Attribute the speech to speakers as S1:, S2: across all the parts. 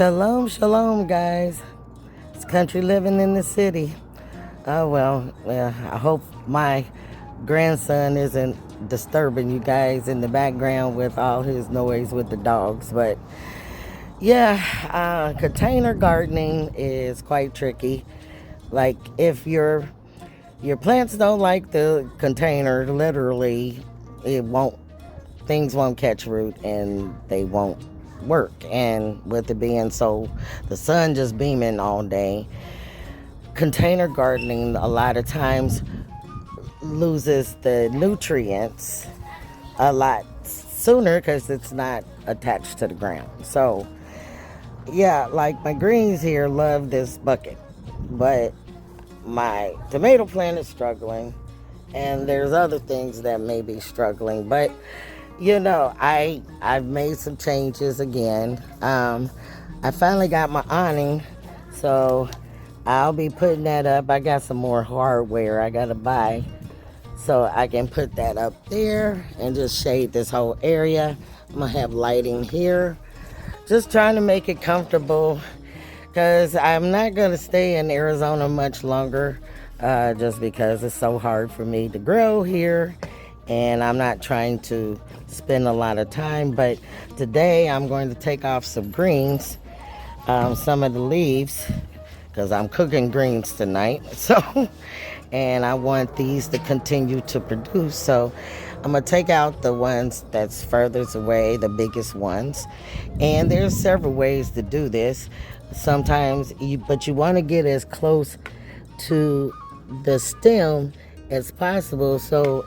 S1: Shalom, shalom, guys. It's country living in the city. Oh, well, I hope my grandson isn't disturbing you guys in the background with all his noise with the dogs. But yeah, container gardening is quite tricky. Like if your plants don't like the container, literally, things won't catch root and they won't work. And with it being so, the sun just beaming all day, container gardening a lot of times loses the nutrients a lot sooner because it's not attached to the ground. So yeah, like my greens here love this bucket, but my tomato plant is struggling, and there's other things that may be struggling. But I've made some changes again. I finally got my awning, so I'll be putting that up. I got some more hardware I gotta buy, so I can put that up there and just shade this whole area. I'm gonna have lighting here, just trying to make it comfortable, because I'm not gonna stay in Arizona much longer, just because it's so hard for me to grow here, and I'm not trying to spend a lot of time. But today I'm going to take off some greens, some of the leaves, because I'm cooking greens tonight. So, and I want these to continue to produce. So I'm gonna take out the ones that's furthest away, the biggest ones. And there's several ways to do this. Sometimes but you want to get as close to the stem as possible, so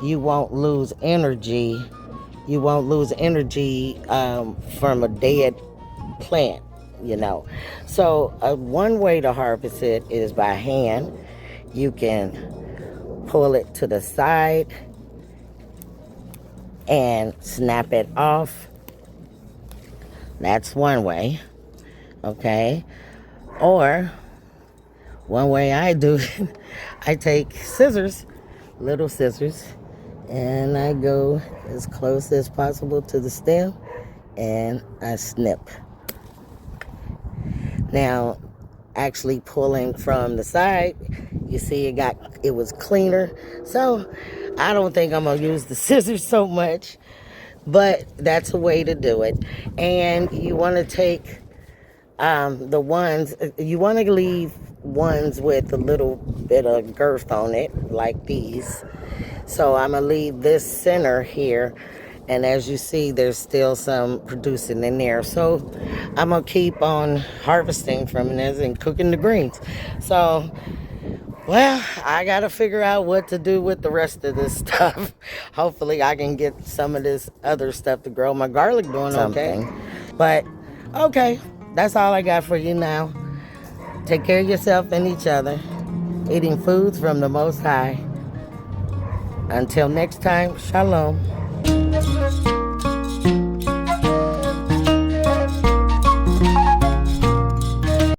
S1: you won't lose energy. You won't lose energy from a dead plant, So one way to harvest it is by hand. You can pull it to the side and snap it off. That's one way, okay? Or one way I do it, I take scissors, little scissors, and I go as close as possible to the stem and I snip. Now, actually pulling from the side, you see it was cleaner. So I don't think I'm gonna use the scissors so much, but that's a way to do it. And you want to take you want to leave ones with a little bit of girth on it, like these. So I'm gonna leave this center here, and as you see, there's still some producing in there. So I'm gonna keep on harvesting from this and cooking the greens. So, well, I gotta figure out what to do with the rest of this stuff. Hopefully I can get some of this other stuff to grow. My garlic doing okay. But, okay, that's all I got for you now. Take care of yourself and each other. Eating foods from the Most High. Until next time, shalom.